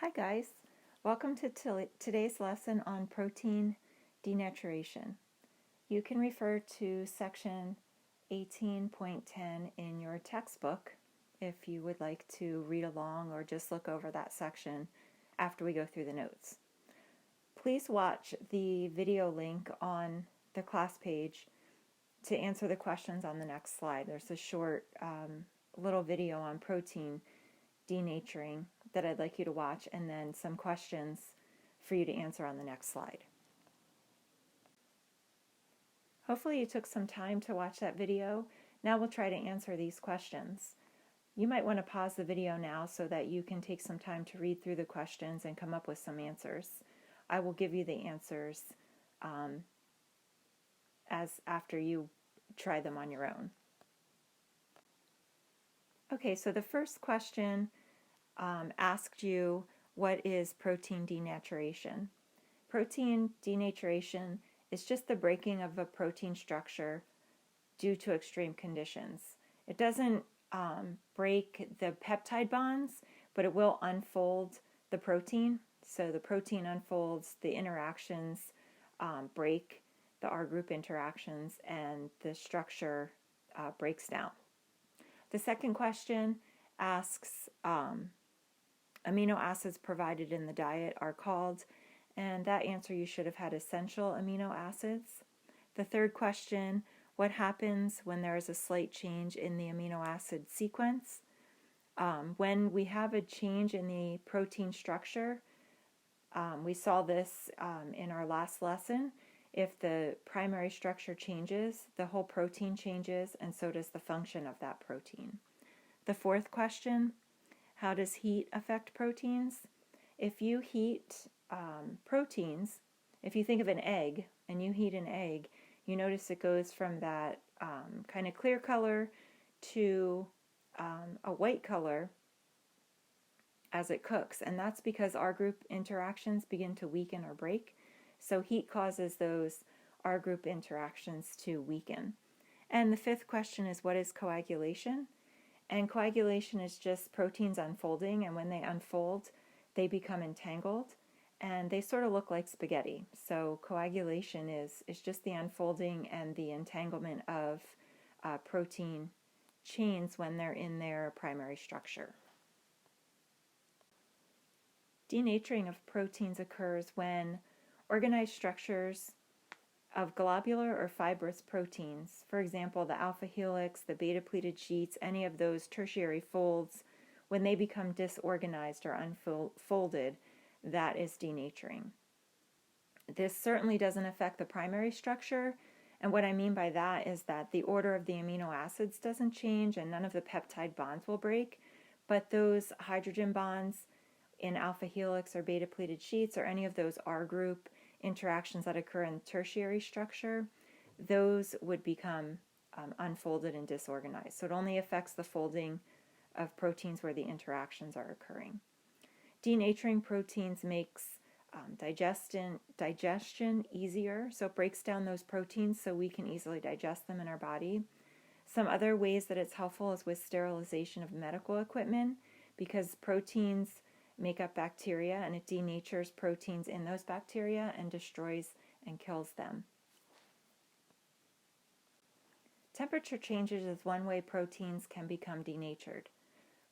Hi guys, welcome to today's lesson on protein denaturation. You can refer to section 18.10 in your textbook if you would like to read along or just look over that section after we go through the notes. Please watch the video link on the class page to answer the questions on the next slide. There's a short little video on protein denaturing that I'd like you to watch, and then some questions for you to answer on the next slide. Hopefully you took some time to watch that video. Now we'll try to answer these questions. You might want to pause the video now so that you can take some time to read through the questions and come up with some answers. I will give you the answers as after you try them on your own. Okay, so the first question asked you, what is protein denaturation? Protein denaturation is just the breaking of a protein structure due to extreme conditions. It doesn't break the peptide bonds, but it will unfold the protein. So the protein unfolds, the interactions break, the R group interactions, and the structure breaks down. The second question asks, amino acids provided in the diet are called, and that answer you should have had essential amino acids. The third question, what happens when there is a slight change in the amino acid sequence? When we have a change in the protein structure, we saw this in our last lesson. If the primary structure changes, the whole protein changes, and so does the function of that protein. The fourth question, how does heat affect proteins? If you heat proteins, if you think of an egg and you heat an egg, you notice it goes from that kind of clear color to a white color as it cooks, and that's because R group interactions begin to weaken or break. So heat causes those R group interactions to weaken. And the fifth question is, what is coagulation? And coagulation is just proteins unfolding, and when they unfold, they become entangled, and they sort of look like spaghetti. So coagulation is just the unfolding and the entanglement of protein chains when they're in their primary structure. Denaturing of proteins occurs when organized structures of globular or fibrous proteins, for example, the alpha helix, the beta pleated sheets, any of those tertiary folds, when they become disorganized or unfolded, that is denaturing. This certainly doesn't affect the primary structure, and what I mean by that is that the order of the amino acids doesn't change and none of the peptide bonds will break, but those hydrogen bonds in alpha helix or beta pleated sheets or any of those R group interactions that occur in tertiary structure, those would become unfolded and disorganized. So it only affects the folding of proteins where the interactions are occurring. Denaturing proteins makes digestion easier, so it breaks down those proteins so we can easily digest them in our body. Some other ways that it's helpful is with sterilization of medical equipment, because proteins make up bacteria, and it denatures proteins in those bacteria and destroys and kills them. Temperature changes is one way proteins can become denatured.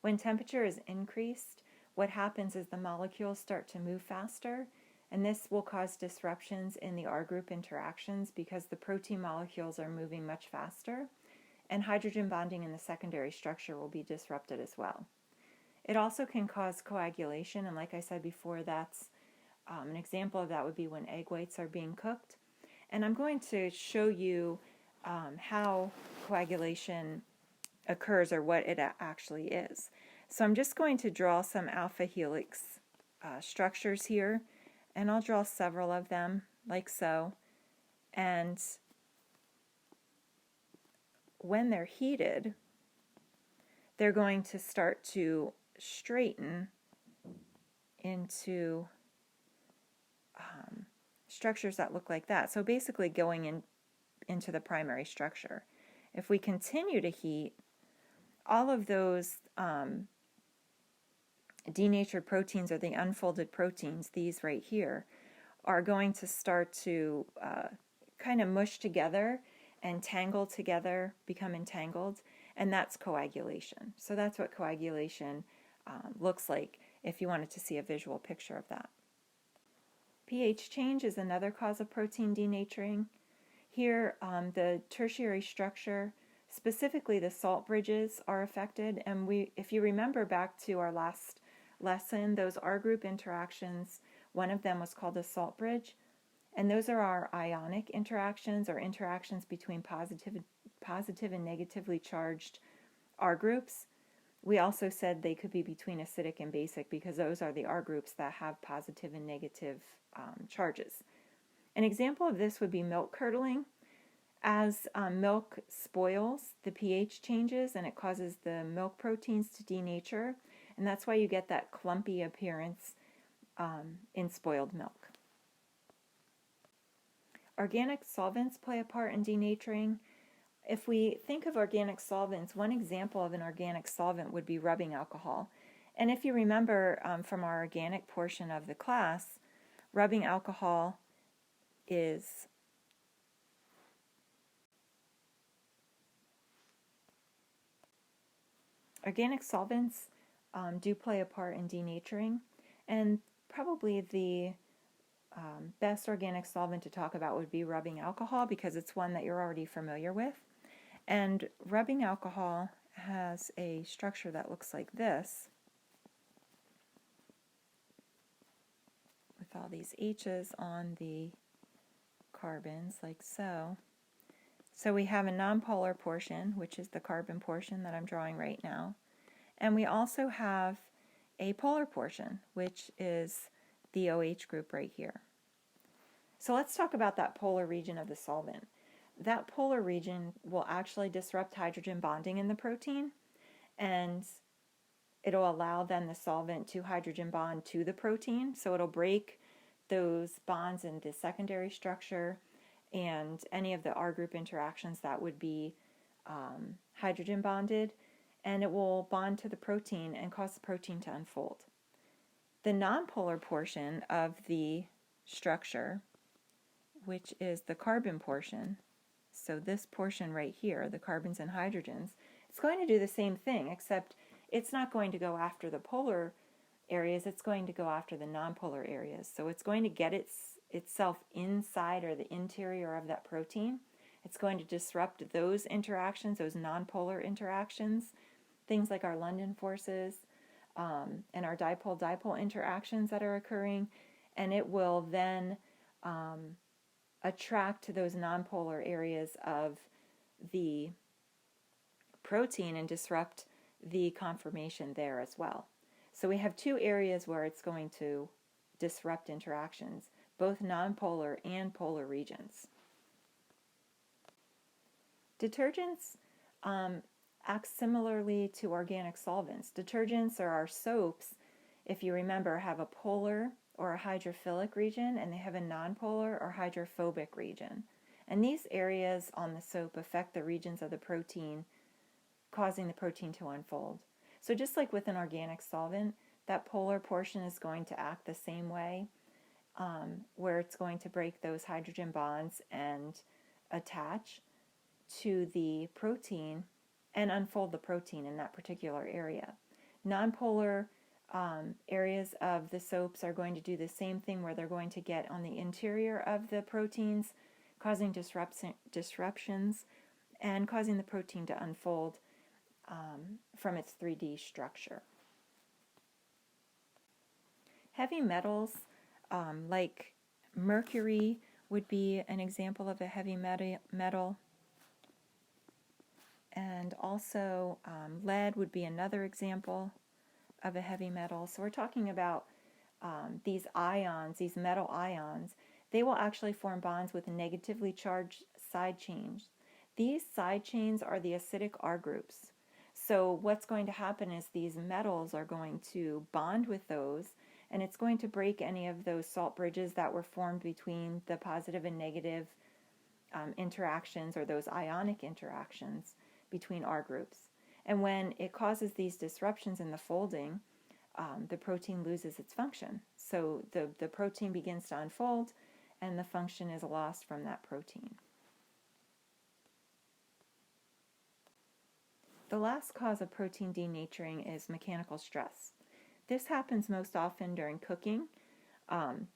When temperature is increased, what happens is the molecules start to move faster, and this will cause disruptions in the R group interactions because the protein molecules are moving much faster, and hydrogen bonding in the secondary structure will be disrupted as well. It also can cause coagulation, and like I said before, that's an example of that would be when egg whites are being cooked. And I'm going to show you how coagulation occurs, or what it actually is. So I'm just going to draw some alpha helix structures here, and I'll draw several of them like so. And when they're heated, they're going to start to straighten into structures that look like that. So basically going into the primary structure. If we continue to heat, all of those denatured proteins, or the unfolded proteins, these right here, are going to start to kind of mush together and tangle together, become entangled, and that's coagulation. So that's what coagulation looks like if you wanted to see a visual picture of that. pH change is another cause of protein denaturing. Here, the tertiary structure, specifically the salt bridges, are affected. And if you remember back to our last lesson, those R group interactions, one of them was called a salt bridge. And those are our ionic interactions, or interactions between positive and negatively charged R groups. We also said they could be between acidic and basic, because those are the R groups that have positive and negative charges. An example of this would be milk curdling. As milk spoils, the pH changes and it causes the milk proteins to denature, and that's why you get that clumpy appearance in spoiled milk. Organic solvents play a part in denaturing. If we think of organic solvents, one example of an organic solvent would be rubbing alcohol. And if you remember from our organic portion of the class, rubbing alcohol is organic solvents do play a part in denaturing, and probably the best organic solvent to talk about would be rubbing alcohol, because it's one that you're already familiar with. And rubbing alcohol has a structure that looks like this, with all these H's on the carbons, like so. So we have a nonpolar portion, which is the carbon portion that I'm drawing right now. And we also have a polar portion, which is the OH group right here. So let's talk about that polar region of the solvent. That polar region will actually disrupt hydrogen bonding in the protein, and it'll allow then the solvent to hydrogen bond to the protein. So it'll break those bonds in the secondary structure and any of the R group interactions that would be hydrogen bonded, and it will bond to the protein and cause the protein to unfold. The nonpolar portion of the structure, which is the carbon portion, so this portion right here, the carbons and hydrogens, it's going to do the same thing, except it's not going to go after the polar areas, it's going to go after the nonpolar areas. So it's going to get itself inside, or the interior of that protein. It's going to disrupt those interactions, those nonpolar interactions, things like our London forces and our dipole-dipole interactions that are occurring, and it will then attract to those nonpolar areas of the protein and disrupt the conformation there as well. So we have two areas where it's going to disrupt interactions, both nonpolar and polar regions. Detergents act similarly to organic solvents. Detergents, or our soaps, if you remember, have a polar or a hydrophilic region, and they have a nonpolar or hydrophobic region. And these areas on the soap affect the regions of the protein, causing the protein to unfold. So just like with an organic solvent, that polar portion is going to act the same way, where it's going to break those hydrogen bonds and attach to the protein and unfold the protein in that particular area. Nonpolar areas of the soaps are going to do the same thing, where they're going to get on the interior of the proteins, causing disruptions and causing the protein to unfold from its 3D structure. Heavy metals like mercury would be an example of a heavy metal, and also lead would be another example of a heavy metal. So we're talking about these ions, these metal ions. They will actually form bonds with negatively charged side chains. These side chains are the acidic R groups. So what's going to happen is these metals are going to bond with those, and it's going to break any of those salt bridges that were formed between the positive and negative interactions, or those ionic interactions between R groups. And when it causes these disruptions in the folding, the protein loses its function. So the protein begins to unfold, and the function is lost from that protein. The last cause of protein denaturing is mechanical stress. This happens most often during cooking. When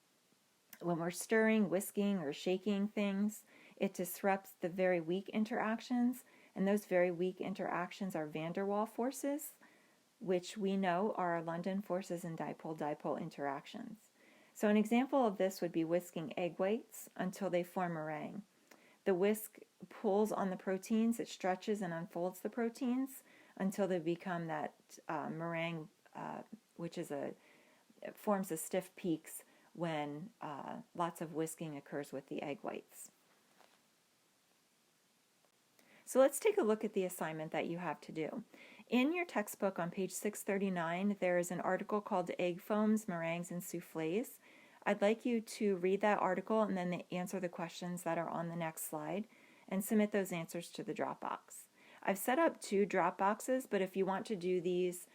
we're stirring, whisking, or shaking things, it disrupts the very weak interactions, and those very weak interactions are van der Waals forces, which we know are London forces and dipole-dipole interactions. So an example of this would be whisking egg whites until they form meringue. The whisk pulls on the proteins, it stretches and unfolds the proteins until they become that meringue, which is it forms a stiff peaks when lots of whisking occurs with the egg whites. So let's take a look at the assignment that you have to do. In your textbook on page 639, there is an article called Egg Foams, Meringues, and Soufflés. I'd like you to read that article and then answer the questions that are on the next slide and submit those answers to the Dropbox. I've set up 2 Dropboxes, but if you want to do these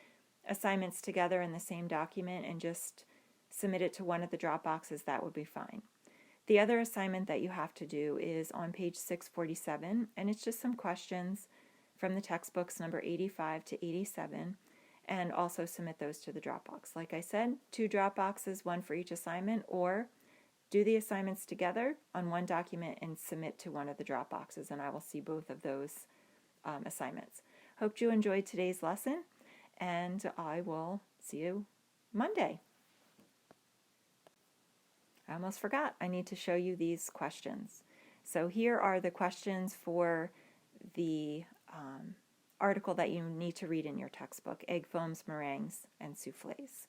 assignments together in the same document and just submit it to one of the Dropboxes, that would be fine. The other assignment that you have to do is on page 647, and it's just some questions from the textbooks number 85 to 87, and also submit those to the Dropbox. Like I said, 2 Dropboxes, one for each assignment, or do the assignments together on one document and submit to one of the Dropboxes, and I will see both of those assignments. Hope you enjoyed today's lesson, and I will see you Monday. I almost forgot, I need to show you these questions. So here are the questions for the article that you need to read in your textbook, Egg Foams, Meringues, and Soufflés.